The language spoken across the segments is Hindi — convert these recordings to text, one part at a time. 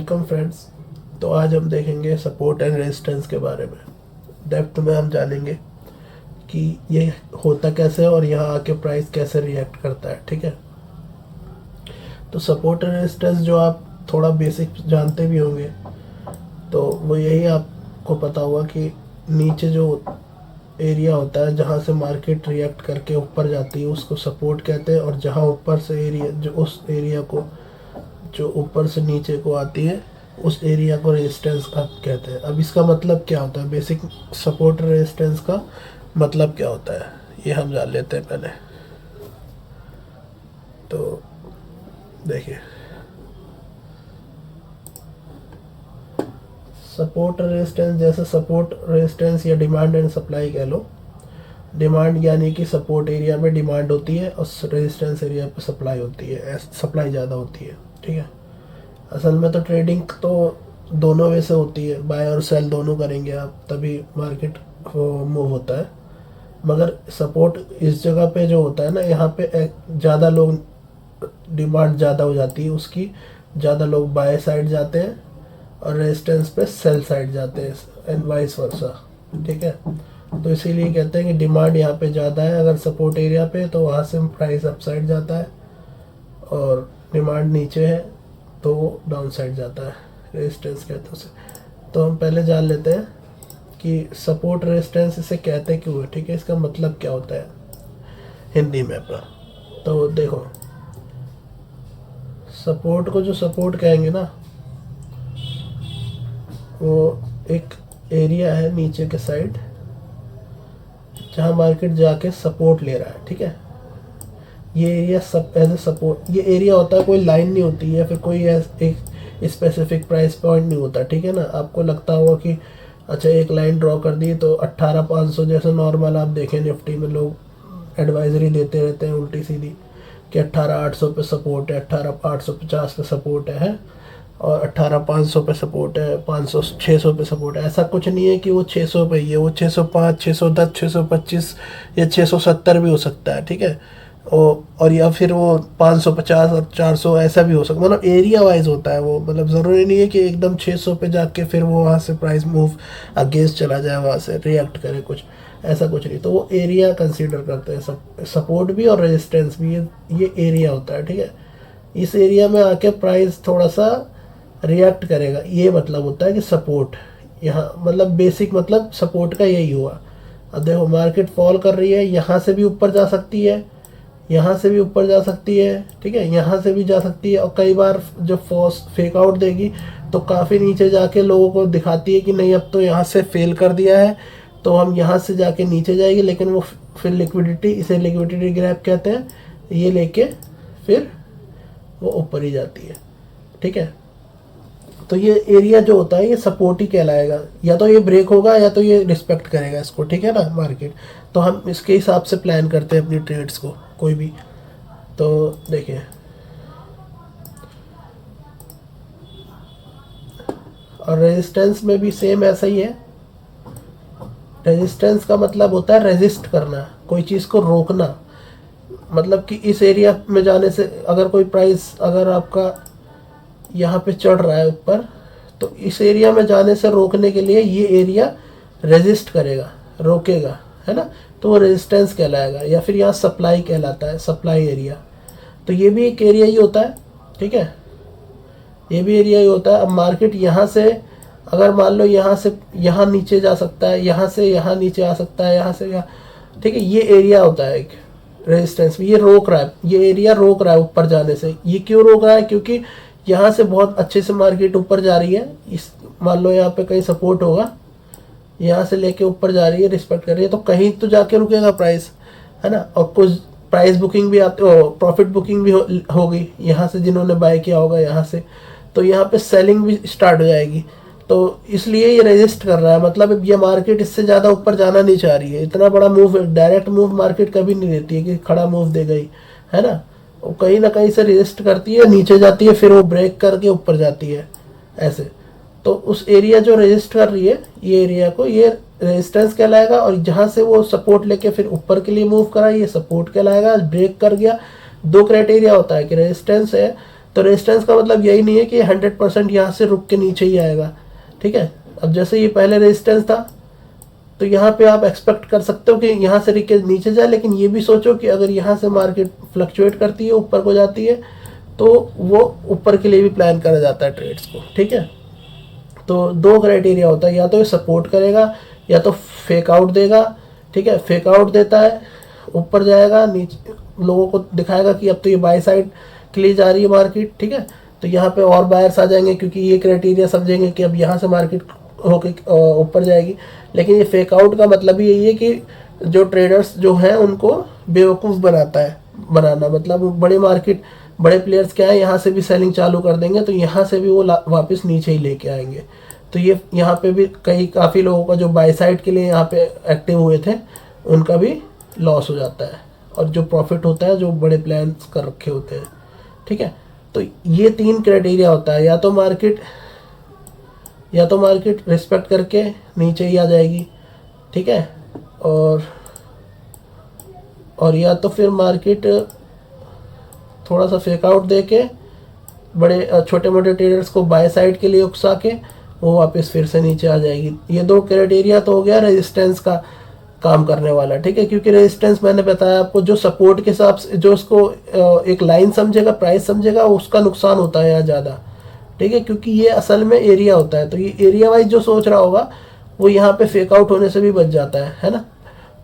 Welcome friends. तो आज हम देखेंगे सपोर्ट एंड रेजिस्टेंस के बारे में। डेप्थ में हम जानेंगे कि ये होता कैसे है और यहाँ आके प्राइस कैसे रिएक्ट करता है। ठीक है, तो सपोर्ट एंड रेजिस्टेंस जो आप थोड़ा बेसिक जानते भी होंगे तो वो यही आपको पता होगा कि नीचे जो एरिया होता है जहाँ से मार्केट रिएक्ट करके ऊपर जाती है उसको सपोर्ट कहते हैं, और जहाँ ऊपर से एरिया जो उस एरिया को जो ऊपर से नीचे को आती है उस एरिया को रेजिस्टेंस का कहते हैं। अब इसका मतलब क्या होता है, बेसिक सपोर्ट रेजिस्टेंस का मतलब क्या होता है ये हम जान लेते हैं पहले। तो देखिए, सपोर्ट रेजिस्टेंस जैसे सपोर्ट रेजिस्टेंस या डिमांड एंड सप्लाई कह लो। डिमांड यानी कि सपोर्ट एरिया में डिमांड होती है और रेजिस्टेंस एरिया पे सप्लाई होती है, सप्लाई ज़्यादा होती है। ठीक है, असल में तो ट्रेडिंग तो दोनों वे से होती है, बाय और सेल दोनों करेंगे आप तभी मार्केट मूव होता है। मगर सपोर्ट इस जगह पे जो होता है ना, यहाँ पे ज़्यादा लोग डिमांड ज़्यादा हो जाती है उसकी, ज़्यादा लोग बाय साइड जाते हैं और रेजिस्टेंस पे सेल साइड जाते हैं एंड वाइस वर्सा। ठीक है, तो इसीलिए कहते हैं कि डिमांड यहाँ पे ज़्यादा है अगर सपोर्ट एरिया पे, तो वहाँ से प्राइस अप साइड जाता है, और डिमांड नीचे है तो वो डाउन साइड जाता है, रेजिस्टेंस कहते हैं उसे। तो हम पहले जान लेते हैं कि सपोर्ट रेजिस्टेंस इसे कहते क्यों है। ठीक है, इसका मतलब क्या होता है हिंदी में अपना। तो देखो, सपोर्ट को जो सपोर्ट कहेंगे ना, वो एक एरिया है नीचे के साइड जहाँ मार्केट जाके सपोर्ट ले रहा है। ठीक है, ये एरिया सब एज ए सपोर्ट, ये एरिया होता है, कोई लाइन नहीं होती है, फिर कोई एक स्पेसिफिक प्राइस पॉइंट नहीं होता। ठीक है ना, आपको लगता होगा कि अच्छा एक लाइन ड्रॉ कर दी तो 18,500 जैसे नॉर्मल आप देखें निफ्टी में लोग एडवाइजरी देते रहते हैं उल्टी सीधी कि 18,800 पे सपोर्ट है, 18,850 पे सपोर्ट है, और 18,500 पे सपोर्ट है, 500 600 पे सपोर्ट है। ऐसा कुछ नहीं है कि वो 600 पे ही है, वो 605 610 625 या 670 भी हो सकता है। ठीक है, और या फिर वो 550 और 400 ऐसा भी हो सकता है, मतलब एरिया वाइज होता है वो। मतलब ज़रूरी नहीं है कि एकदम 600 पे जाके फिर वो वहाँ से प्राइस मूव अगेंस्ट चला जाए, वहाँ से रिएक्ट करे कुछ, ऐसा कुछ नहीं। तो वो एरिया कंसीडर करते हैं, सपोर्ट भी और रेजिस्टेंस भी, ये एरिया होता है। ठीक है, इस एरिया में आके प्राइस थोड़ा सा रिएक्ट करेगा, ये मतलब होता है कि सपोर्ट। यहाँ मतलब बेसिक मतलब सपोर्ट का यही हुआ। अब देखो मार्केट फॉल कर रही है, यहाँ से भी ऊपर जा सकती है, यहाँ से भी ऊपर जा सकती है। ठीक है, यहाँ से भी जा सकती है, और कई बार जब फॉल्स फेक आउट देगी तो काफ़ी नीचे जाके लोगों को दिखाती है कि नहीं अब तो यहाँ से फेल कर दिया है, तो हम यहाँ से जाके नीचे जाएगी, लेकिन वो फिर लिक्विडिटी, इसे लिक्विडिटी ग्रैब कहते हैं, ये लेके फिर वो ऊपर ही जाती है। ठीक है, तो ये एरिया जो होता है ये सपोर्ट ही कहलाएगा, या तो ये ब्रेक होगा या तो ये रिस्पेक्ट करेगा इसको। ठीक है ना, मार्केट तो हम इसके हिसाब से प्लान करते हैं अपनी ट्रेड्स को कोई भी। तो देखिए, और रेजिस्टेंस में भी सेम ऐसा ही है। रेजिस्टेंस का मतलब होता है रेजिस्ट करना, कोई चीज़ को रोकना। मतलब कि इस एरिया में जाने से अगर कोई प्राइस अगर आपका यहाँ पे चढ़ रहा है ऊपर, तो इस एरिया में जाने से रोकने के लिए ये एरिया रेजिस्ट करेगा, रोकेगा, है ना, तो वो रेजिस्टेंस कहलाएगा। या फिर यहाँ सप्लाई कहलाता है, सप्लाई एरिया। तो ये भी एक एरिया ही होता है। ठीक है, ये भी एरिया ही होता है। अब मार्केट यहाँ से अगर मान लो यहाँ से यहाँ नीचे जा सकता है, यहाँ से यहाँ नीचे आ सकता है, यहाँ से यहाँ, ठीक है, ये एरिया होता है एक रेजिस्टेंस में। ये रोक रहा है, ये एरिया रोक रहा है ऊपर जाने से। ये क्यों रोक रहा है, क्योंकि यहाँ से बहुत अच्छे से मार्केट ऊपर जा रही है। इस मान लो यहाँ पे कहीं सपोर्ट होगा, यहाँ से लेके ऊपर जा रही है, रिस्पेक्ट कर रही है, तो कहीं तो जाके रुकेगा प्राइस, है ना। और कुछ प्राइस बुकिंग भी आती, प्रॉफिट बुकिंग भी होगी यहाँ से, जिन्होंने बाय किया होगा यहाँ से, तो यहाँ पे सेलिंग भी स्टार्ट हो जाएगी। तो इसलिए ये रेजिस्ट कर रहा है, मतलब ये मार्केट इससे ज़्यादा ऊपर जाना नहीं चाह रही है। इतना बड़ा मूव, डायरेक्ट मूव मार्केट कभी नहीं देती है कि खड़ा मूव दे गई, है ना। वो कहीं ना कहीं से रेजिस्ट करती है, नीचे जाती है, फिर वो ब्रेक करके ऊपर जाती है, ऐसे। तो उस एरिया जो रेजिस्ट कर रही है, ये एरिया को ये रेजिस्टेंस कहलाएगा, और जहाँ से वो सपोर्ट लेके फिर ऊपर के लिए मूव करा, ये सपोर्ट कहलाएगा। ब्रेक कर गया, दो क्राइटेरिया होता है कि रेजिस्टेंस है तो रेजिस्टेंस का मतलब यही नहीं है कि 100% यहाँ से रुक के नीचे ही आएगा, ठीक है। अब जैसे ये पहले रेजिस्टेंस था, तो यहाँ पे आप एक्सपेक्ट कर सकते हो कि यहाँ से रिके नीचे जाए, लेकिन ये भी सोचो कि अगर यहाँ से मार्केट फ्लक्चुएट करती है, ऊपर को जाती है, तो वो ऊपर के लिए भी प्लान करा जाता है ट्रेड्स को, ठीक है। तो दो क्राइटेरिया होता है, या तो ये सपोर्ट करेगा या तो फेक आउट देगा, ठीक है। फेक आउट देता है, ऊपर जाएगा, नीचे लोगों को दिखाएगा कि अब तो ये बाय साइड के लिए जा रही है मार्केट, ठीक है। तो यहाँ पे और बायर्स आ जाएंगे, क्योंकि ये क्राइटेरिया समझेंगे कि अब यहाँ से मार्केट होके ऊपर जाएगी। लेकिन ये फेक आउट का मतलब ही यही है कि जो ट्रेडर्स जो हैं उनको बेवकूफ़ बनाना, मतलब बड़े मार्केट बड़े प्लेयर्स क्या है, यहाँ से भी सेलिंग चालू कर देंगे, तो यहाँ से भी वो वापस नीचे ही लेके आएंगे। तो ये यहाँ पे भी काफ़ी लोगों का जो बाय साइड के लिए यहाँ पे एक्टिव हुए थे, उनका भी लॉस हो जाता है, और जो प्रॉफिट होता है जो बड़े प्लान्स कर रखे होते हैं, ठीक है। तो ये 3 क्राइटेरिया होता है, या तो मार्केट रिस्पेक्ट करके नीचे ही आ जाएगी, ठीक है, और या तो फिर मार्केट थोड़ा सा फेक आउट दे के बड़े छोटे मोटे ट्रेडर्स को बाय साइड के लिए उकसा के वो वापस फिर से नीचे आ जाएगी। ये 2 क्राइटेरिया तो हो गया रेजिस्टेंस का काम करने वाला, ठीक है। क्योंकि रेजिस्टेंस मैंने बताया आपको, जो सपोर्ट के हिसाब से जो उसको एक लाइन समझेगा, प्राइस समझेगा, उसका नुकसान होता है यहाँ ज़्यादा, ठीक है। क्योंकि ये असल में एरिया होता है, तो ये एरिया वाइज जो सोच रहा होगा वो यहाँ पे फेक आउट होने से भी बच जाता है ना।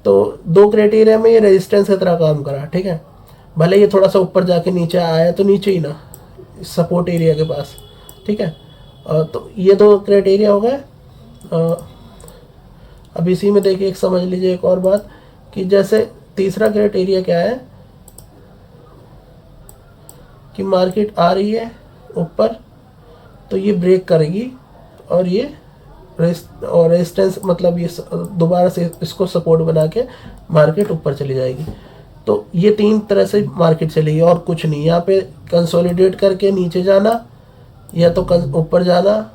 तो 2 क्राइटेरिया में ये रेजिस्टेंस की तरह काम करा, ठीक है। भले ये थोड़ा सा ऊपर जाके नीचे आया, तो नीचे ही ना, सपोर्ट एरिया के पास, ठीक है। तो ये 2 क्राइटेरिया हो गए। अब इसी में देखिए एक समझ लीजिए एक और बात, कि जैसे तीसरा क्राइटेरिया क्या है कि मार्केट आ रही है ऊपर, तो ये ब्रेक करेगी और ये रेजिस्टेंस, मतलब ये दोबारा से इसको सपोर्ट बना के मार्केट ऊपर चली जाएगी। तो ये 3 तरह से मार्केट चलेगी और कुछ नहीं। यहाँ पे कंसोलिडेट करके नीचे जाना, या तो ऊपर जाना,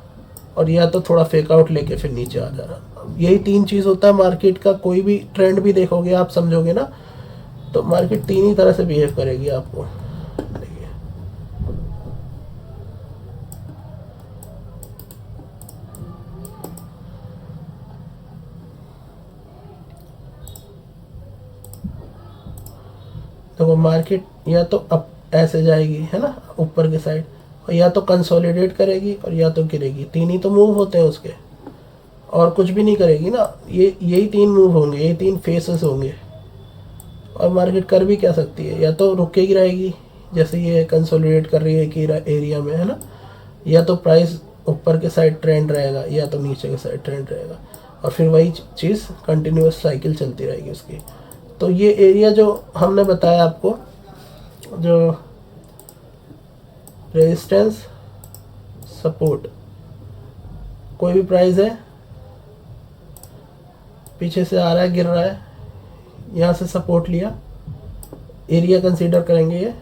और या तो थोड़ा फेक आउट लेके फिर नीचे आ जाना। यही 3 चीज़ होता है मार्केट का। कोई भी ट्रेंड भी देखोगे आप, समझोगे ना, तो मार्केट 3 ही तरह से बिहेव करेगी आपको। देखिए, देखो मार्केट या तो अप ऐसे जाएगी, है ना, ऊपर के साइड, और या तो कंसोलिडेट करेगी, और या तो गिरेगी। 3 ही तो मूव होते हैं उसके, और कुछ भी नहीं करेगी ना। यही 3 मूव होंगे, यही 3 फेसेस होंगे। और मार्केट कर भी क्या सकती है, या तो रुकेगी रहेगी, जैसे ये कंसोलिडेट कर रही है कि एरिया में, है ना, या तो प्राइस ऊपर के साइड ट्रेंड रहेगा, या तो नीचे के साइड ट्रेंड रहेगा, और फिर वही चीज़ कंटिन्यूस साइकिल चलती रहेगी उसकी। तो ये एरिया जो हमने बताया आपको, जो रेजिस्टेंस, सपोर्ट, कोई भी प्राइस है पीछे से आ रहा है, गिर रहा है, यहाँ से सपोर्ट लिया, एरिया कंसीडर करेंगे ये,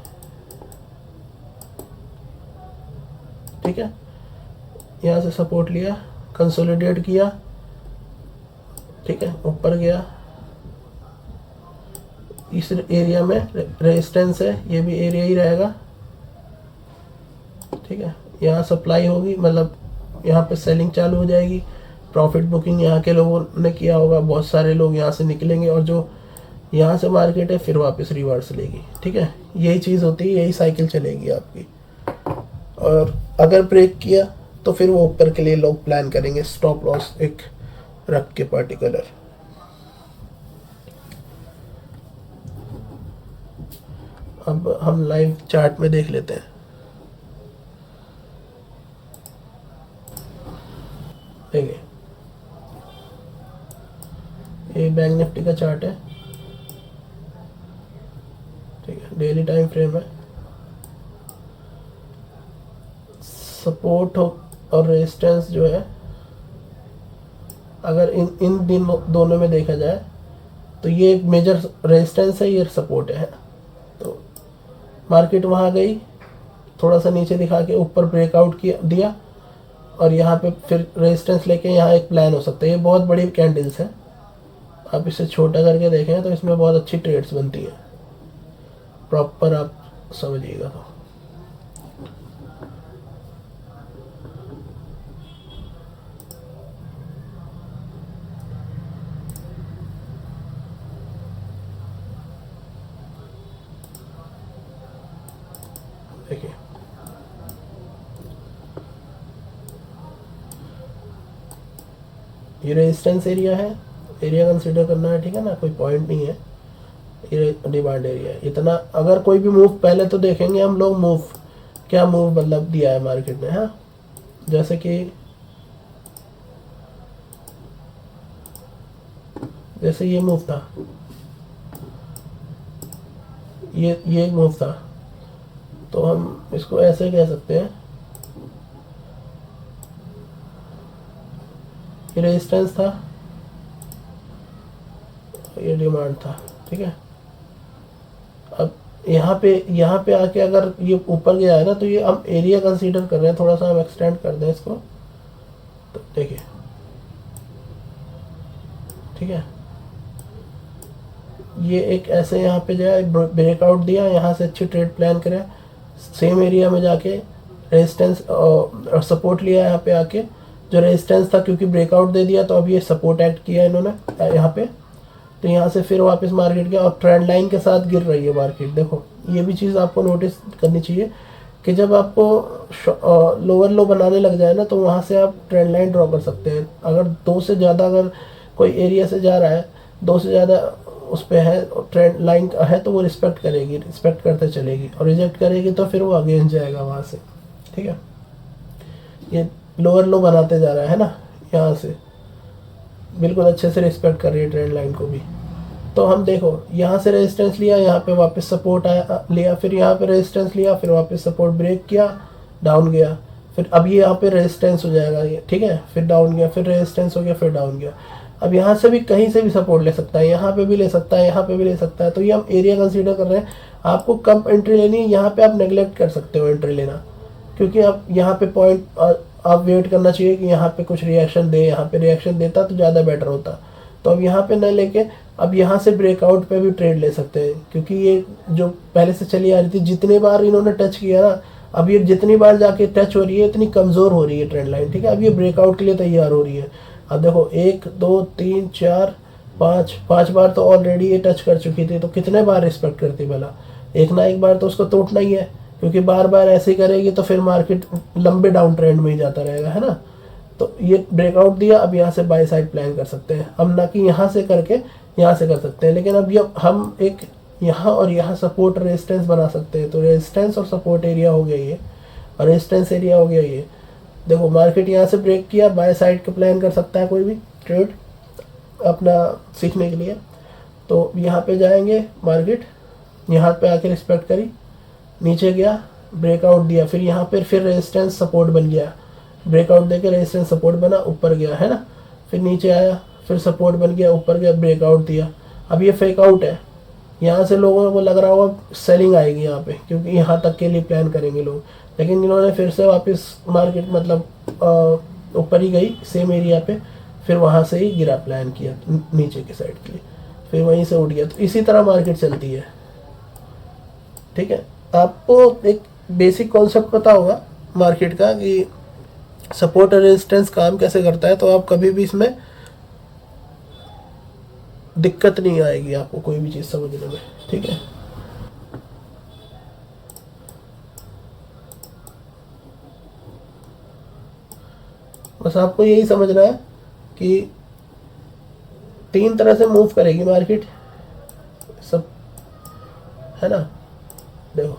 ठीक है। यहाँ से सपोर्ट लिया, कंसोलिडेट किया, ठीक है, ऊपर गया, इस एरिया में रेजिस्टेंस है, ये भी एरिया ही रहेगा, ठीक है। यहाँ सप्लाई होगी, मतलब यहाँ पे सेलिंग चालू हो जाएगी, प्रॉफिट बुकिंग यहाँ के लोगों ने किया होगा, बहुत सारे लोग यहाँ से निकलेंगे, और जो यहाँ से मार्केट है फिर वापस रिवर्स लेगी, ठीक है। यही चीज़ होती है, यही साइकिल चलेगी आपकी। और अगर ब्रेक किया तो फिर वो ऊपर के लिए लोग प्लान करेंगे, स्टॉप लॉस एक रख के पर्टिकुलर। अब हम लाइव चार्ट में देख लेते हैं। देखिए, ये बैंक निफ्टी का चार्ट है, ठीक है, डेली टाइम फ्रेम है। सपोर्ट और रेजिस्टेंस जो है, अगर इन दोनों में देखा जाए तो ये एक मेजर रेजिस्टेंस है, ये सपोर्ट है। तो मार्केट वहाँ गई, थोड़ा सा नीचे दिखा के ऊपर ब्रेकआउट दिया, और यहाँ पे फिर रेजिस्टेंस लेके यहाँ एक प्लान हो सकता है। ये बहुत बड़ी कैंडल्स है, आप इसे छोटा करके देखें तो इसमें बहुत अच्छी ट्रेड्स बनती है, प्रॉपर आप समझिएगा तो। देखिए ये रेजिस्टेंस एरिया है, एरिया कंसीडर करना है, ठीक है ना, कोई पॉइंट नहीं है, ये डिमांड एरिया है इतना। अगर कोई भी मूव, पहले तो देखेंगे हम लोग मूव, क्या मूव मतलब दिया है मार्केट ने, हाँ जैसे कि जैसे ये मूव था, ये मूव था, तो हम इसको ऐसे कह सकते हैं, ये रेजिस्टेंस था, ये डिमांड था, ठीक है। अब यहाँ पे आके अगर ये ऊपर गया है ना, तो ये हम एरिया कंसीडर कर रहे हैं, थोड़ा सा हम एक्सटेंड कर दें इसको, तो देखिए ठीक है, ये एक ऐसे यहाँ पे जाए, ब्रेकआउट दिया, यहाँ से अच्छी ट्रेड प्लान करें, सेम एरिया में जाके रेजिस्टेंस और सपोर्ट लिया यहाँ पे आके, जो रेजिस्टेंस था क्योंकि ब्रेकआउट दे दिया, तो अब ये सपोर्ट एक्ट किया इन्होंने यहाँ पे, तो यहाँ से फिर वापस मार्केट गया और ट्रेंड लाइन के साथ गिर रही है मार्केट। देखो ये भी चीज़ आपको नोटिस करनी चाहिए कि जब आपको लोअर लो बनाने लग जाए ना, तो वहाँ से आप ट्रेंड लाइन ड्रॉ कर सकते हैं। अगर दो से ज़्यादा, अगर कोई एरिया से जा रहा है, दो से ज़्यादा उस पर है, ट्रेंड लाइन है, तो वो रिस्पेक्ट करेगी, रिस्पेक्ट करते चलेगी, और रिजेक्ट करेगी तो फिर वो अगेंस्ट जाएगा वहाँ से, ठीक है। ये लोअर लो बनाते जा रहा है ना, यहाँ से बिल्कुल अच्छे से रिस्पेक्ट कर रही है ट्रेंड लाइन को भी। तो हम देखो यहाँ से रेजिस्टेंस लिया, यहाँ पे वापस सपोर्ट आया, लिया, फिर यहाँ पे रेजिस्टेंस लिया, फिर वापस सपोर्ट ब्रेक किया, डाउन गया, फिर अब ये यहाँ पे रेजिस्टेंस हो जाएगा ये, ठीक है, फिर डाउन गया, फिर रेजिस्टेंस हो गया, फिर डाउन गया। अब यहाँ से भी कहीं से भी सपोर्ट ले सकता है, यहाँ पे भी ले सकता है, यहाँ पे भी ले सकता है, तो ये हम एरिया कंसीडर कर रहे हैं। आपको कब एंट्री लेनी है, यहाँ पे आप नेग्लेक्ट कर सकते हो एंट्री लेना, क्योंकि आप यहाँ पे पॉइंट आप वेट करना चाहिए कि यहाँ पे कुछ रिएक्शन दे, यहाँ पे रिएक्शन देता तो ज़्यादा बेटर होता। तो अब यहाँ पे न लेके अब यहाँ से ब्रेकआउट पे भी ट्रेड ले सकते हैं, क्योंकि ये जो पहले से चली आ रही थी, जितने बार इन्होंने टच किया ना, अब ये जितनी बार जाके टच हो रही है, इतनी कमज़ोर हो रही है ट्रेंड लाइन, ठीक है। अब ये ब्रेकआउट के लिए तैयार हो रही है। अब देखो 1 2 3 4 5 बार तो ऑलरेडी ये टच कर चुकी थी, तो कितने बार रिस्पेक्ट करती भला, एक ना एक बार तो उसको तोड़ना ही है, क्योंकि बार बार ऐसे ही करेगी तो फिर मार्केट लंबे डाउन ट्रेंड में ही जाता रहेगा, है ना। तो ये ब्रेकआउट दिया, अब यहाँ से बाय साइड प्लान कर सकते हैं हम, ना कि यहाँ से करके यहाँ से कर सकते हैं। लेकिन अब ये हम एक यहाँ और यहाँ सपोर्ट रेजिस्टेंस बना सकते हैं, तो रेजिस्टेंस और सपोर्ट एरिया हो गया ये, और रेजिस्टेंस एरिया हो गया ये। देखो मार्केट यहाँ से ब्रेक किया, बाय साइड का प्लान कर सकता है कोई भी ट्रेड अपना सीखने के लिए। तो यहाँ पे जाएंगे मार्केट, यहाँ पे आके रिस्पेक्ट करी, नीचे गया, ब्रेकआउट दिया, फिर यहाँ पर फिर रेजिस्टेंस सपोर्ट बन गया, ब्रेकआउट देके रेजिस्टेंस सपोर्ट बना, ऊपर गया, है ना, फिर नीचे आया, फिर सपोर्ट बन गया, ऊपर गया, ब्रेकआउट दिया। अब ये फेक आउट है, यहाँ से लोगों को लग रहा होगा सेलिंग आएगी यहाँ पे, क्योंकि यहाँ तक के लिए प्लान करेंगे लोग, लेकिन इन्होंने फिर से वापस मार्केट मतलब ऊपर ही गई सेम एरिया पे, फिर वहाँ से ही गिरा प्लान किया नीचे की साइड के लिए, फिर वहीं से उठ गया। तो इसी तरह मार्केट चलती है, ठीक है। आपको एक बेसिक कॉन्सेप्ट पता होगा मार्केट का कि सपोर्ट और रेजिस्टेंस काम कैसे करता है, तो आप कभी भी इसमें दिक्कत नहीं आएगी आपको कोई भी चीज़ समझने में, ठीक है। बस आपको यही समझना है कि 3 तरह से मूव करेगी मार्केट सब, है ना। देखो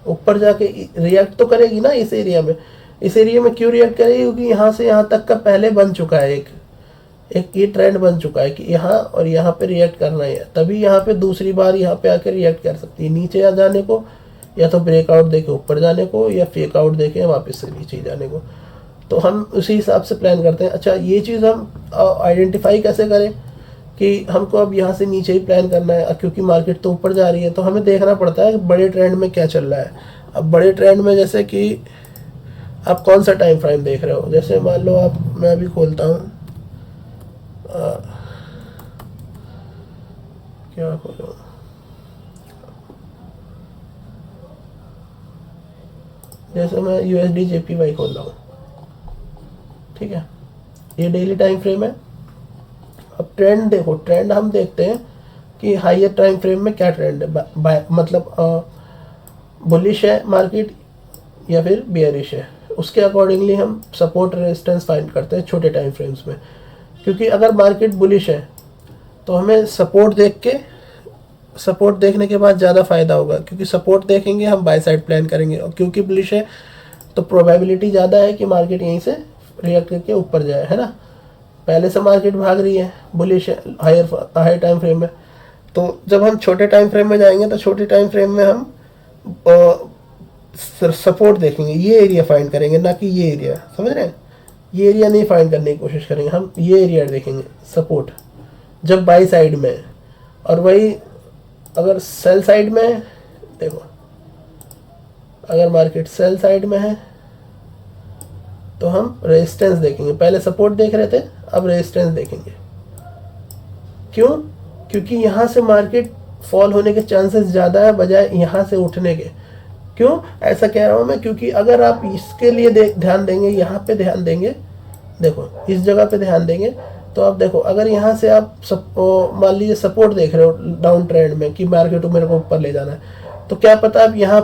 ऊपर जाके रिएक्ट तो करेगी ना इस एरिया में, इस एरिया में क्यों रिएक्ट करेगी, क्योंकि यहाँ से यहाँ तक का पहले बन चुका है, एक ये ट्रेंड बन चुका है कि यहाँ और यहाँ पे रिएक्ट करना है, तभी यहाँ पे दूसरी बार यहाँ पे आकर रिएक्ट कर सकती है, नीचे आ जाने को, या तो ब्रेकआउट देके ऊपर जाने को, या फेक आउट देके वापस से नीचे जाने को। तो हम उसी हिसाब से प्लान करते हैं। अच्छा ये चीज़ हम आइडेंटिफाई कैसे करें कि हमको अब यहाँ से नीचे ही प्लान करना है, क्योंकि मार्केट तो ऊपर जा रही है, तो हमें देखना पड़ता है कि बड़े ट्रेंड में क्या चल रहा है। अब बड़े ट्रेंड में जैसे कि आप कौन सा टाइम फ्रेम देख रहे हो, जैसे मान लो आप, मैं अभी खोलता हूँ, क्या खोलूँ, जैसे मैं USD JPY खोल रहा हूँ, ठीक है, ये डेली टाइम फ्रेम है। अब ट्रेंड देखो, ट्रेंड हम देखते हैं कि हायर टाइम फ्रेम में क्या ट्रेंड है, मतलब बुलिश है मार्केट या फिर बियरिश है, उसके अकॉर्डिंगली हम सपोर्ट रेजिस्टेंस फाइंड करते हैं छोटे टाइम फ्रेम्स में। क्योंकि अगर मार्केट बुलिश है तो हमें सपोर्ट देखने के बाद ज़्यादा फ़ायदा होगा, क्योंकि सपोर्ट देखेंगे हम बाय साइड प्लान करेंगे, और क्योंकि बुलिश है तो प्रोबेबिलिटी ज़्यादा है कि मार्केट यहीं से रिएक्ट करके ऊपर जाए, है ना। पहले से मार्केट भाग रही है, बुलिश है, हायर टाइम फ्रेम में, तो जब हम छोटे टाइम फ्रेम में जाएंगे तो छोटे टाइम फ्रेम में हम सपोर्ट देखेंगे, ये एरिया फाइंड करेंगे, ना कि ये एरिया, समझ रहे हैं। ये एरिया नहीं फाइंड करने की कोशिश करेंगे, हम ये एरिया देखेंगे सपोर्ट जब बाई साइड में है। और वही अगर सेल साइड में है, देखो अगर मार्केट सेल साइड में है तो हम रेजिस्टेंस देखेंगे। पहले सपोर्ट देख रहे थे, अब रेजिस्टेंस देखेंगे। क्यों? क्योंकि यहाँ से मार्केट फॉल होने के चांसेस ज़्यादा है बजाय यहाँ से उठने के। क्यों ऐसा कह रहा हूँ मैं? क्योंकि अगर आप इसके लिए ध्यान देंगे, यहाँ पे ध्यान देंगे, देखो इस जगह पे ध्यान देंगे, तो आप देखो अगर यहाँ से आप मान लीजिए सपोर्ट देख रहे हो डाउन ट्रेंड में कि मार्केट को मेरे को ऊपर ले जाना है, तो क्या पता आप यहाँ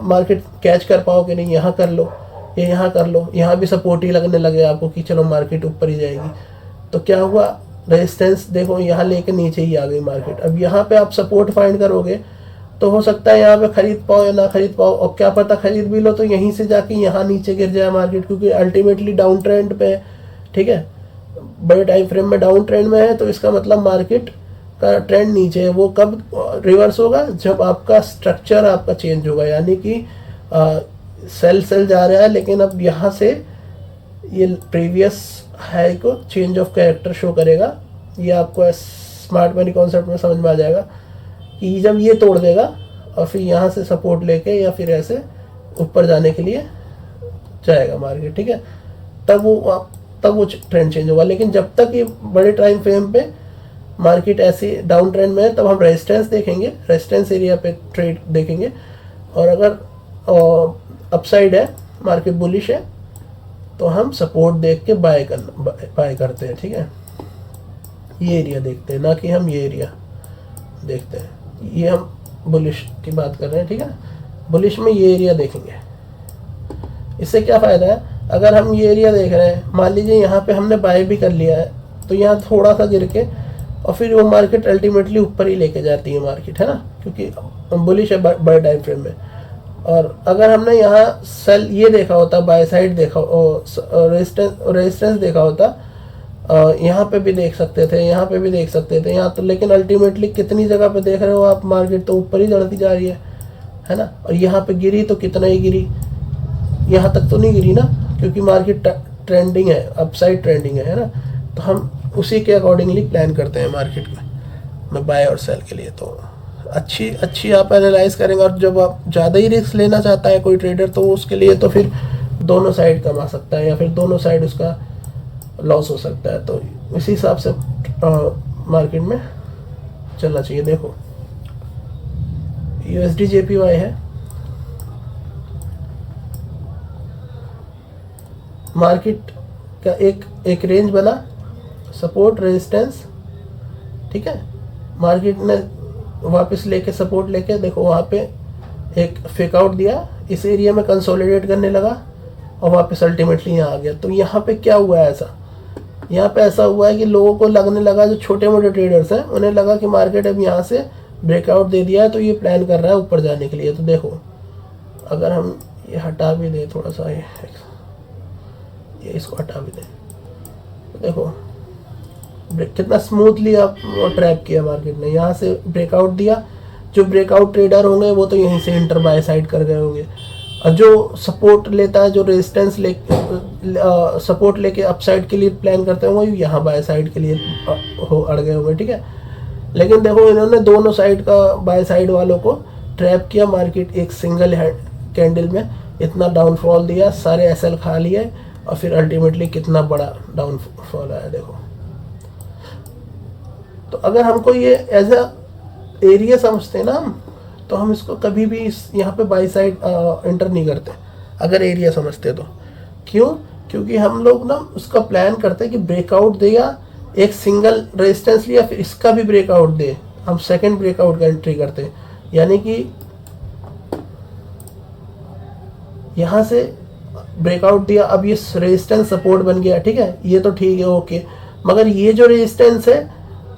मार्केट कैच कर पाओ कि नहीं। यहाँ कर लो या यहाँ कर लो, यहाँ भी सपोर्ट ही लगने लगे आपको कि चलो मार्केट ऊपर ही जाएगी, तो क्या हुआ, रेजिस्टेंस देखो यहाँ लेके नीचे ही आ गई मार्केट। अब यहाँ पे आप सपोर्ट फाइंड करोगे तो हो सकता है यहाँ पे खरीद पाओ या ना खरीद पाओ, और क्या पता खरीद भी लो तो यहीं से जाके यहाँ नीचे गिर जाए मार्केट, क्योंकि अल्टीमेटली डाउन ट्रेंड पे है, ठीक है। बड़े टाइम फ्रेम में डाउन ट्रेंड में है तो इसका मतलब मार्केट का ट्रेंड नीचे है। वो कब रिवर्स होगा? जब आपका स्ट्रक्चर आपका चेंज होगा, यानी कि सेल जा रहा है लेकिन अब यहाँ से ये प्रीवियस हाई को चेंज ऑफ कैरेक्टर शो करेगा। ये आपको स्मार्ट मनी कॉन्सेप्ट में समझ में आ जाएगा कि जब ये तोड़ देगा और फिर यहाँ से सपोर्ट लेके या फिर ऐसे ऊपर जाने के लिए जाएगा मार्केट, ठीक है। तब वो ट्रेंड चेंज होगा। लेकिन जब तक ये बड़े टाइम फ्रेम पे मार्केट ऐसे डाउन ट्रेंड में है तब हम रेजिस्टेंस देखेंगे, रेजिस्टेंस एरिया पे ट्रेड देखेंगे। और अगर अपसाइड है, मार्केट बुलिश है, तो हम सपोर्ट देख के बाय करते हैं, ठीक है। ये एरिया देखते हैं, ना कि हम ये एरिया देखते हैं। ये हम बुलिश की बात कर रहे हैं, ठीक है। बुलिश में ये एरिया देखेंगे। इससे क्या फ़ायदा है? अगर हम ये एरिया देख रहे हैं, मान लीजिए यहाँ पे हमने बाय भी कर लिया है, तो यहाँ थोड़ा सा गिर के और फिर वो मार्केट अल्टीमेटली ऊपर ही लेके जाती है मार्केट, है ना, क्योंकि बुलिश है बड़े टाइम फ्रेम में। और अगर हमने यहाँ सेल ये देखा होता, बाय साइड देखा, रेजिस्टेंस देखा होता, यहाँ पे भी देख सकते थे, यहाँ पे भी देख सकते थे, यहाँ तो, लेकिन अल्टीमेटली कितनी जगह पे देख रहे हो आप, मार्केट तो ऊपर ही चढ़ती जा रही है ना। और यहाँ पे गिरी तो कितना ही गिरी, यहाँ तक तो नहीं गिरी ना, क्योंकि मार्केट ट्रेंडिंग है, अपसाइड ट्रेंडिंग है ना। तो हम उसी के अकॉर्डिंगली प्लान करते हैं मार्केट में बाय और सेल के लिए। तो अच्छी आप एनालाइज करेंगे। और जब आप ज़्यादा ही रिस्क लेना चाहता है कोई ट्रेडर, तो उसके लिए तो फिर दोनों साइड कमा सकता है या फिर दोनों साइड उसका लॉस हो सकता है। तो इसी हिसाब से मार्केट में चलना चाहिए। देखो USD JPY है, मार्केट का एक रेंज बना, सपोर्ट रेजिस्टेंस, ठीक है। मार्केट ने वापस लेके सपोर्ट लेके, देखो वहाँ पे एक फेक आउट दिया, इस एरिया में कंसोलिडेट करने लगा और वापस अल्टीमेटली यहाँ आ गया। तो यहाँ पे क्या हुआ है? यहाँ पे ऐसा हुआ है कि लोगों को लगने लगा, जो छोटे मोटे ट्रेडर्स हैं उन्हें लगा कि मार्केट अब यहाँ से ब्रेकआउट दे दिया है, तो ये प्लान कर रहा है ऊपर जाने के लिए। तो देखो अगर हम ये हटा भी दें थोड़ा सा, ये इसको हटा भी दें, तो देखो कितना स्मूथली आप ट्रैप किया मार्केट ने। यहाँ से ब्रेकआउट दिया, जो ब्रेकआउट ट्रेडर होंगे वो तो यहीं से इंटर बाय साइड कर गए होंगे, और जो सपोर्ट लेता है, जो रेजिस्टेंस सपोर्ट लेके अपसाइड के लिए प्लान करते हैं, वो यहाँ बाय साइड के लिए अड़ गए होंगे, ठीक है। लेकिन देखो इन्होंने दोनों साइड का, बाय साइड वालों को ट्रैप किया। मार्केट एक सिंगल कैंडल में इतना डाउनफॉल दिया, सारे SL खा लिए और फिर अल्टीमेटली कितना बड़ा डाउनफॉल आया, देखो। तो अगर हमको ये एज अ एरिया समझते हैं ना हम, तो हम इसको कभी भी यहाँ पे बाई साइड एंटर नहीं करते अगर एरिया समझते तो। क्यों? क्योंकि हम लोग ना उसका प्लान करते हैं कि ब्रेकआउट देगा, एक सिंगल रेजिस्टेंस लिया, फिर इसका भी ब्रेकआउट दे, हम सेकंड ब्रेकआउट का एंट्री करते हैं। यानी कि यहाँ से ब्रेकआउट दिया, अब ये रेजिस्टेंस सपोर्ट बन गया, ठीक है, ये तो ठीक है, ओके। मगर ये जो रेजिस्टेंस है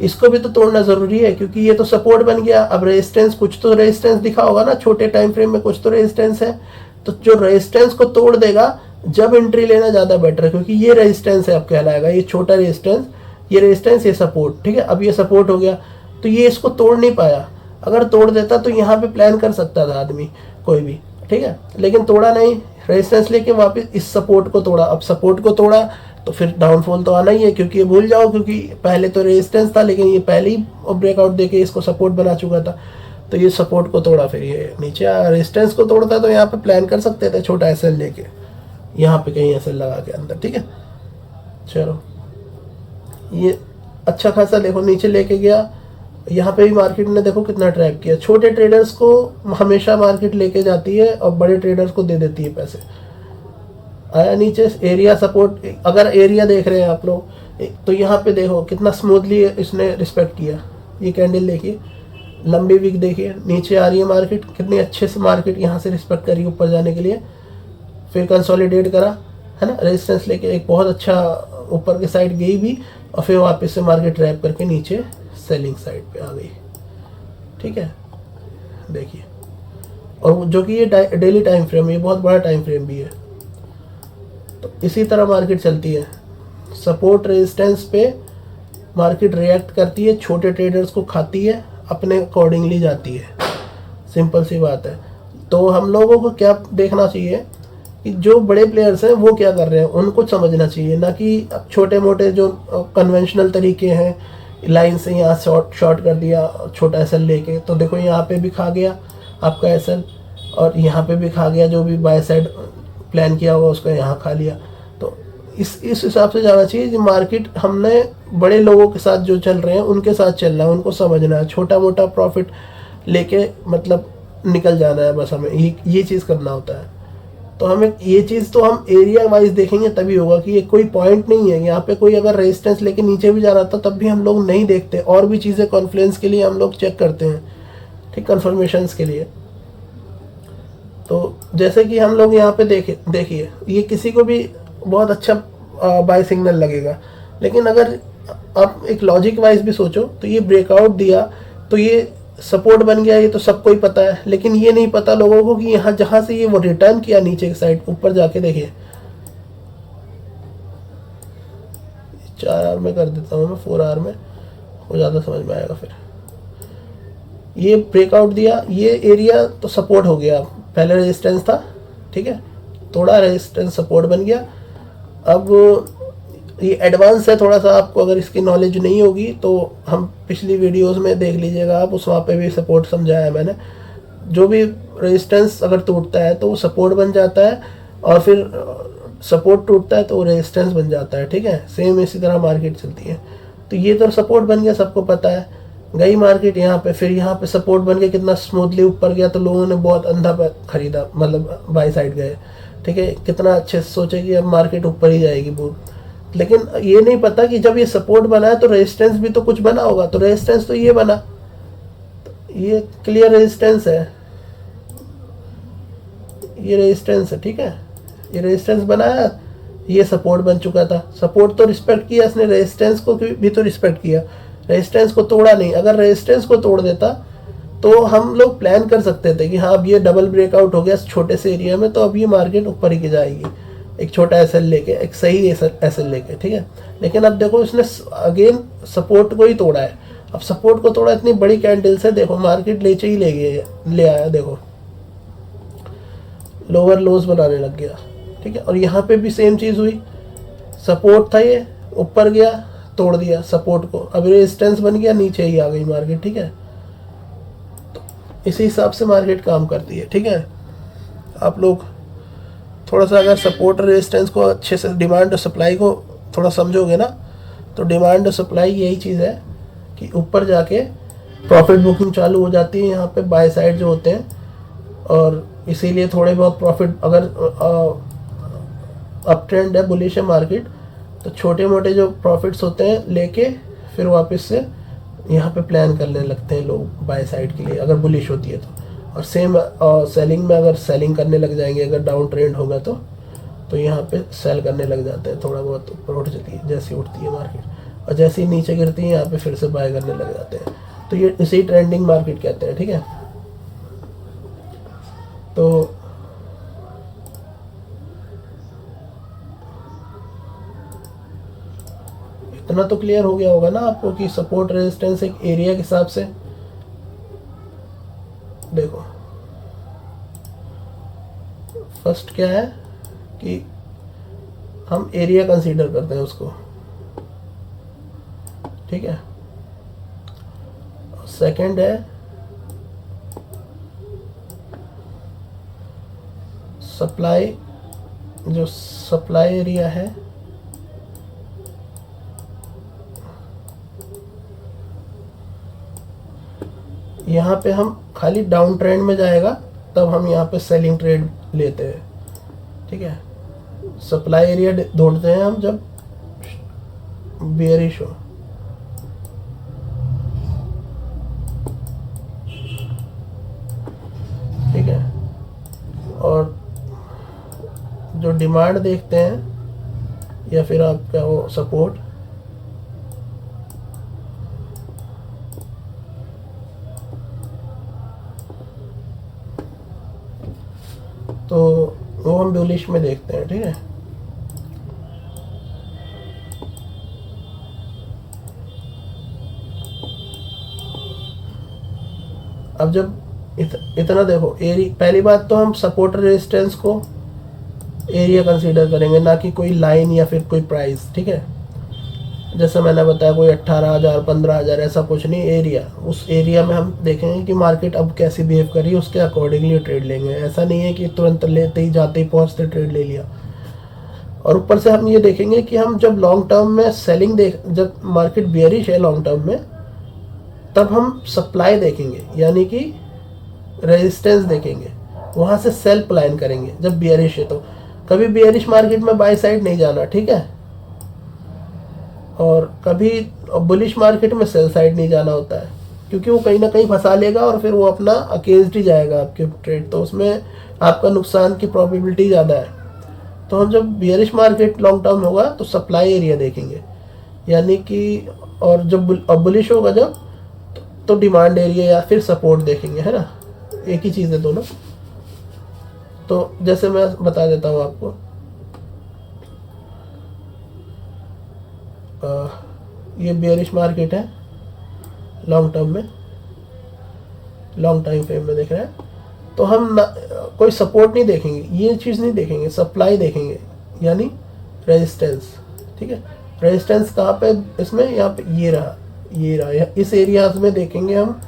इसको भी तो तोड़ना ज़रूरी है, क्योंकि ये तो सपोर्ट बन गया। अब रेजिस्टेंस, कुछ तो रेजिस्टेंस दिखा होगा ना छोटे टाइम फ्रेम में, कुछ तो रेजिस्टेंस है। तो जो रेजिस्टेंस को तोड़ देगा जब एंट्री लेना ज़्यादा बेटर है, क्योंकि ये रेजिस्टेंस है अब कहलाएगा, ये छोटा रेजिस्टेंस, ये रेजिस्टेंस, ये सपोर्ट, ठीक है। अब ये सपोर्ट हो गया, तो ये इसको तोड़ नहीं पाया। अगर तोड़ देता तो यहाँ पे प्लान कर सकता था आदमी कोई भी, ठीक है, लेकिन तोड़ा नहीं, रेजिस्टेंस लेके वापस इस सपोर्ट को तोड़ा। अब सपोर्ट को तोड़ा तो फिर डाउनफॉल तो आना ही है, क्योंकि ये भूल जाओ, क्योंकि पहले तो रेजिस्टेंस था, लेकिन ये पहले ही ब्रेकआउट देके इसको सपोर्ट बना चुका था। तो ये सपोर्ट को तोड़ा, फिर ये नीचे रेजिस्टेंस को तोड़ता तो यहाँ पे प्लान कर सकते थे छोटा एसएल लेके, यहाँ पे कहीं एसएल लगा के अंदर, ठीक है। चलो, ये अच्छा खासा देखो नीचे लेके गया। यहाँ पे भी मार्केट ने देखो कितना ट्रैप किया। छोटे ट्रेडर्स को हमेशा मार्केट लेके जाती है और बड़े ट्रेडर्स को दे देती है पैसे। आया नीचे एरिया सपोर्ट, अगर एरिया देख रहे हैं आप लोग तो यहाँ पे देखो कितना स्मूथली इसने रिस्पेक्ट किया। ये कैंडल देखिए, लंबी विक देखिए, नीचे आ रही है मार्केट, कितनी अच्छे से मार्केट यहाँ से रिस्पेक्ट करी ऊपर जाने के लिए, फिर कंसोलिडेट करा, है ना, रेजिस्टेंस लेके एक बहुत अच्छा ऊपर के साइड गई भी, और फिर वापस से मार्केट ट्रैप करके नीचे सेलिंग साइड पे आ गई, ठीक है। देखिए, और जो कि ये डेली टाइम फ्रेम, ये बहुत बड़ा टाइम फ्रेम भी है। तो इसी तरह मार्केट चलती है, सपोर्ट रेजिस्टेंस पे मार्केट रिएक्ट करती है, छोटे ट्रेडर्स को खाती है, अपने अकॉर्डिंगली जाती है, सिंपल सी बात है। तो हम लोगों को क्या देखना चाहिए कि जो बड़े प्लेयर्स हैं वो क्या कर रहे हैं, उनको समझना चाहिए, ना कि छोटे मोटे जो कन्वेंशनल तरीके हैं, लाइन से यहाँ शॉर्ट कर दिया छोटा एसएल लेके, तो देखो यहाँ पे भी खा गया आपका एसएल, और यहाँ पे भी खा गया, जो भी बाय साइड प्लान किया हुआ उसको यहाँ खा लिया। तो इस हिसाब से जाना चाहिए कि मार्केट हमने बड़े लोगों के साथ जो चल रहे हैं उनके साथ चलना है, उनको समझना है, छोटा मोटा प्रॉफिट लेके मतलब निकल जाना है, बस हमें ये चीज़ करना होता है। तो हमें ये चीज़ तो हम एरिया वाइज देखेंगे तभी होगा, कि ये कोई पॉइंट नहीं है यहाँ पे कोई अगर रेजिस्टेंस लेके नीचे भी जा रहा था तब भी हम लोग नहीं देखते, और भी चीज़ें कॉन्फ्लुएंस के लिए हम लोग चेक करते हैं, ठीक, कन्फर्मेशंस के लिए। तो जैसे कि हम लोग यहाँ पे देखिए ये किसी को भी बहुत अच्छा बाय सिग्नल लगेगा, लेकिन अगर आप एक लॉजिक वाइज भी सोचो तो ये ब्रेकआउट दिया तो ये सपोर्ट बन गया, ये तो सबको ही पता है, लेकिन ये नहीं पता लोगों को कि यहाँ जहाँ से ये वो रिटर्न किया नीचे की साइड ऊपर जाके, देखिए 4 आवर में कर देता हूँ मैं, 4 आवर में वो ज़्यादा समझ में आएगा। फिर ये ब्रेकआउट दिया, ये एरिया तो सपोर्ट हो गया, पहले रेजिस्टेंस था, ठीक है, थोड़ा रेजिस्टेंस सपोर्ट बन गया। अब ये एडवांस है थोड़ा सा, आपको अगर इसकी नॉलेज नहीं होगी तो हम पिछली वीडियोस में देख लीजिएगा आप, उस वहाँ पे भी सपोर्ट समझाया है मैंने। जो भी रेजिस्टेंस अगर टूटता है तो वो सपोर्ट बन जाता है, और फिर सपोर्ट टूटता है तो वो रेजिस्टेंस बन जाता है, ठीक है। सेम इसी तरह मार्केट चलती है। तो ये तो सपोर्ट बन गया, सबको पता है, गई मार्केट यहाँ पे, फिर यहाँ पे सपोर्ट बन गया, कितना स्मूथली ऊपर गया, तो लोगों ने बहुत अंधा खरीदा, मतलब बाई साइड गए, ठीक है, कितना अच्छे से सोचे कि अब मार्केट ऊपर ही जाएगी बहुत, लेकिन ये नहीं पता कि जब ये सपोर्ट बना है तो रेजिस्टेंस भी तो कुछ बना होगा। तो रेजिस्टेंस तो ये बना, तो ये क्लियर रेजिस्टेंस है, ये रेजिस्टेंस है, ठीक है, ये रेजिस्टेंस बनाया, ये सपोर्ट बन चुका था, सपोर्ट तो रिस्पेक्ट किया इसने, रेजिस्टेंस को भी तो रिस्पेक्ट किया, रेजिस्टेंस को तोड़ा नहीं। अगर रेजिस्टेंस को तोड़ देता तो हम लोग प्लान कर सकते थे कि हाँ अब ये डबल ब्रेकआउट हो गया छोटे से एरिया में, तो अब ये मार्केट ऊपर ही जाएगी, एक छोटा एसएल लेके, एक सही एसएल लेके, ठीक है। लेकिन अब देखो इसने अगेन सपोर्ट को ही तोड़ा है। अब सपोर्ट को तोड़ा, इतनी बड़ी कैंडल से देखो मार्केट नीचे ही ले आया, देखो लोअर लोज बनाने लग गया, ठीक है। और यहाँ पे भी सेम चीज़ हुई, सपोर्ट था ये, ऊपर गया, तोड़ दिया सपोर्ट को, अब रेजिस्टेंस बन गया, नीचे ही आ गई मार्केट, ठीक है। तो इसी हिसाब से मार्केट काम करती है, ठीक है। आप लोग थोड़ा सा अगर सपोर्ट रेजिस्टेंस को अच्छे से, डिमांड और सप्लाई को थोड़ा समझोगे ना, तो डिमांड और सप्लाई यही चीज़ है कि ऊपर जाके प्रॉफिट बुकिंग चालू हो जाती है यहाँ पे बाय साइड जो होते हैं, और इसीलिए थोड़े बहुत प्रॉफिट, अगर अप ट्रेंड है, बुलिश है मार्केट, तो छोटे मोटे जो प्रॉफिट्स होते हैं लेके फिर वापस से यहाँ पे प्लान करने लगते हैं लोग बाय साइड के लिए, अगर बुलिश होती है तो। और सेम सेलिंग में अगर सेलिंग करने लग जाएंगे, अगर डाउन ट्रेंड होगा तो यहाँ पे सेल करने लग जाते हैं, थोड़ा बहुत ऊपर उठ जाती है जैसी उठती है मार्केट, और जैसे ही नीचे गिरती है यहाँ पे फिर से बाय करने लग जाते हैं। तो ये इसे ट्रेंडिंग मार्केट कहते हैं, ठीक है। तो इतना तो क्लियर हो गया होगा ना आपको कि सपोर्ट रेजिस्टेंस एक एरिया के हिसाब से, देखो फर्स्ट क्या है कि हम एरिया कंसीडर करते हैं उसको, ठीक है। सेकंड है सप्लाई, जो सप्लाई एरिया है यहाँ पे हम खाली डाउन ट्रेंड में जाएगा तब हम यहाँ पे सेलिंग ट्रेड लेते हैं, ठीक है। सप्लाई एरिया ढूंढते हैं हम जब बेयरिश हो, ठीक है। और जो डिमांड देखते हैं या फिर आपका वो सपोर्ट, तो वो हम बुलिश में देखते हैं, ठीक है। अब जब इतना देखो पहली बात तो हम सपोर्ट रेजिस्टेंस को एरिया कंसीडर करेंगे, ना कि कोई लाइन या फिर कोई प्राइस, ठीक है। जैसे मैंने बताया कोई 18,000 15,000 ऐसा कुछ नहीं, एरिया, उस एरिया में हम देखेंगे कि मार्केट अब कैसी बिहेव कर रही है, उसके अकॉर्डिंगली ट्रेड लेंगे। ऐसा नहीं है कि तुरंत लेते ही जाते ही पहुंचते ट्रेड ले लिया। और ऊपर से हम ये देखेंगे कि हम जब लॉन्ग टर्म में सेलिंग जब मार्केट बेयरिश है लॉन्ग टर्म में, तब हम सप्लाई देखेंगे, यानी कि रेजिस्टेंस देखेंगे, वहां से सेल प्लान करेंगे जब बेयरिश है। तो कभी बेयरिश मार्केट में बाय साइड नहीं जाना, ठीक है। और कभी बुलिश मार्केट में सेल साइड नहीं जाना होता है, क्योंकि वो कहीं ना कहीं फंसा लेगा और फिर वो अपना अगेंस्ट ही जाएगा आपके ट्रेड, तो उसमें आपका नुकसान की प्रोबेबिलिटी ज़्यादा है। तो हम जब बेयरिश मार्केट लॉन्ग टर्म होगा तो सप्लाई एरिया देखेंगे, यानी कि, और जब बुलिश होगा जब तो डिमांड एरिया या फिर सपोर्ट देखेंगे, है ना, एक ही चीज़ है दोनों। तो जैसे मैं बता देता हूँ आपको, ये बेयरिश मार्केट है लॉन्ग टर्म में, लॉन्ग टाइम फ्रेम में देख रहे हैं, तो हम कोई सपोर्ट नहीं देखेंगे, ये चीज़ नहीं देखेंगे, सप्लाई देखेंगे यानी रेजिस्टेंस, ठीक है। रेजिस्टेंस कहाँ पे इसमें, यहाँ पे ये रहा, इस एरियाज में देखेंगे हम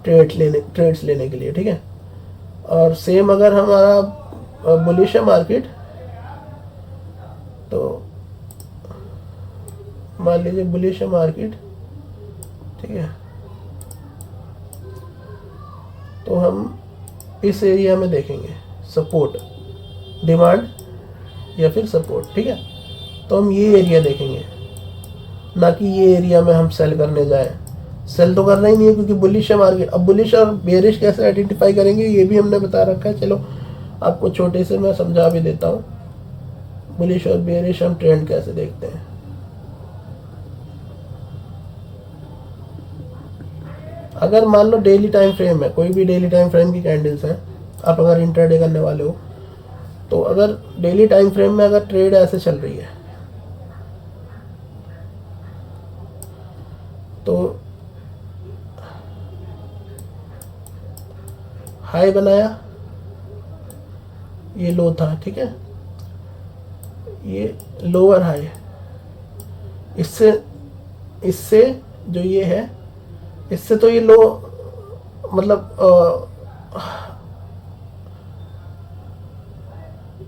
ट्रेड्स लेने के लिए, ठीक है। और सेम अगर हमारा बुलिश है मार्केट, तो मान लीजिए बुलिश है मार्केट, ठीक है, तो हम इस एरिया में देखेंगे सपोर्ट, डिमांड या फिर सपोर्ट, ठीक है। तो हम ये एरिया देखेंगे, ना कि ये एरिया में हम सेल करने जाएं। सेल तो करना ही नहीं है क्योंकि बुलिश है मार्केट। अब बुलिश और बेयरिश कैसे आइडेंटिफाई करेंगे ये भी हमने बता रखा है, चलो आपको छोटे से मैं समझा भी देता हूँ। बुलिश और बेयरिश हम ट्रेंड कैसे देखते हैं। अगर मान लो डेली टाइम फ्रेम है, कोई भी डेली टाइम फ्रेम की कैंडल्स हैं, आप अगर इंट्राडे करने वाले हो, तो अगर डेली टाइम फ्रेम में अगर ट्रेड ऐसे चल रही है, तो हाई बनाया, ये लो था, ठीक है, ये लोअर हाई है, इससे जो ये है, इससे तो ये लो, मतलब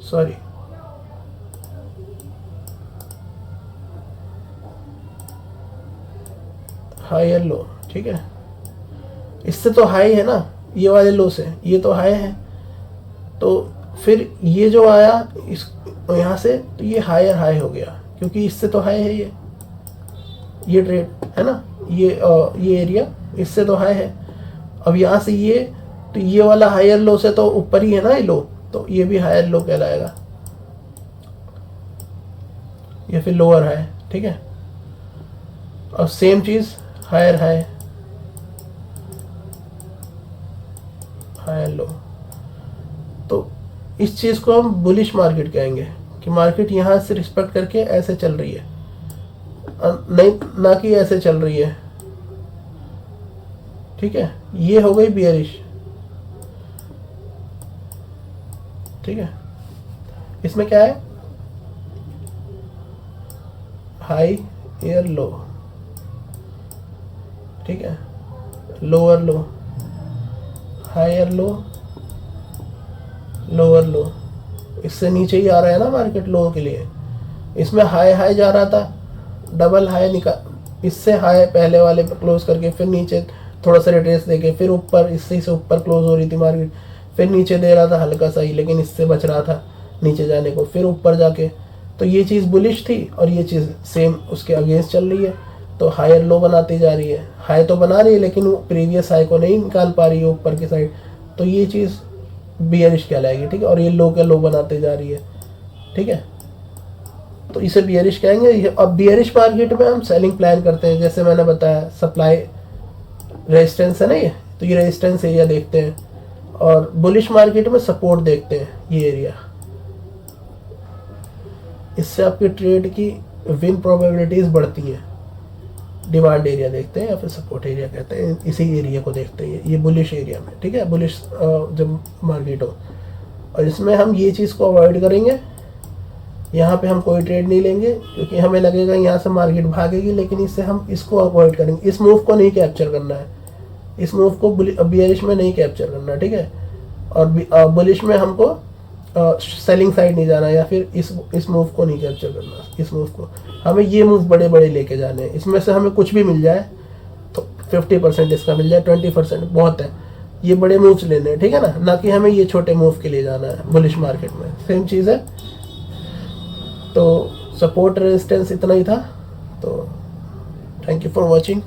सॉरी, हायर लो, ठीक है, इससे तो हाई है ना, ये वाले लो से ये तो हाई है, तो फिर ये जो आया इस यहाँ से, तो ये हायर हाई हो गया क्योंकि इससे तो हाई है, ये ट्रेड है ना, ये एरिया इससे तो हाई है। अब यहाँ से ये तो ये वाला हायर लो से तो ऊपर ही है ना ये लो, तो ये भी हायर लो कहलाएगा, ये फिर लोअर हाई, ठीक है। और सेम चीज हायर हाई, हायर लो। तो इस चीज को हम बुलिश मार्केट कहेंगे कि मार्केट यहां से रिस्पेक्ट करके ऐसे चल रही है, नहीं ना कि ऐसे चल रही है, ठीक है। ये हो गई बियरिश, ठीक है। इसमें क्या है, हाई एयर लो, ठीक है, लोअर लो, हायर लो, लोअर लो। इससे नीचे ही आ रहा है ना मार्केट लो के लिए। इसमें हाई हाई जा रहा था, डबल हाई निकाल, इससे हाई पहले वाले पर क्लोज करके फिर नीचे थोड़ा सा रिट्रेस देके फिर ऊपर, इससे से ऊपर क्लोज हो रही थी मार्केट, फिर नीचे दे रहा था हल्का सा ही, लेकिन इससे बच रहा था नीचे जाने को, फिर ऊपर जाके। तो ये चीज़ बुलिश थी और ये चीज़ सेम उसके अगेंस्ट चल रही है, तो हायर लो बनाती जा रही है। हाई तो बना रही है लेकिन वो प्रीवियस हाई को नहीं निकाल पा रही है ऊपर की साइड, तो ये चीज़ बियरिश कहलाएगी, ठीक है। और ये लो के लो बनाते जा रही है, ठीक है। तो इसे बियरिश कहेंगे। अब बियरिश मार्केट में हम सेलिंग प्लान करते हैं, जैसे मैंने बताया सप्लाई रेजिस्टेंस है ना ये, तो ये रेजिस्टेंस एरिया देखते हैं, और बुलिश मार्केट में सपोर्ट देखते हैं, ये एरिया। इससे आपकी ट्रेड की विन प्रोबेबिलिटीज बढ़ती हैं। डिमांड एरिया देखते हैं या फिर सपोर्ट एरिया कहते हैं, इसी एरिया को देखते हैं, ये बुलिश एरिया में, ठीक है। बुलिश जब मार्केट हो, और इसमें हम ये चीज़ को अवॉइड करेंगे, यहाँ पे हम कोई ट्रेड नहीं लेंगे क्योंकि हमें लगेगा यहाँ से मार्केट भागेगी, लेकिन इससे हम इसको अवॉइड करेंगे। इस मूव को नहीं कैप्चर करना है, इस मूव को बियरिश में नहीं कैप्चर करना, ठीक है। और बुलिश में हमको सेलिंग साइड नहीं जाना, या फिर इस मूव को नहीं कैप्चर करना। इस मूव को हमें ये मूव बड़े बड़े लेके जाने हैं, इसमें से हमें कुछ भी मिल जाए तो 50% इसका मिल जाए, 20% बहुत है, ये बड़े मूव्स लेने हैं, ठीक है ना कि हमें ये छोटे मूव के लिए जाना है बुलिश मार्केट में। सेम चीज़ है। तो सपोर्ट रेजिस्टेंस इतना ही था। तो थैंक यू फॉर वॉचिंग।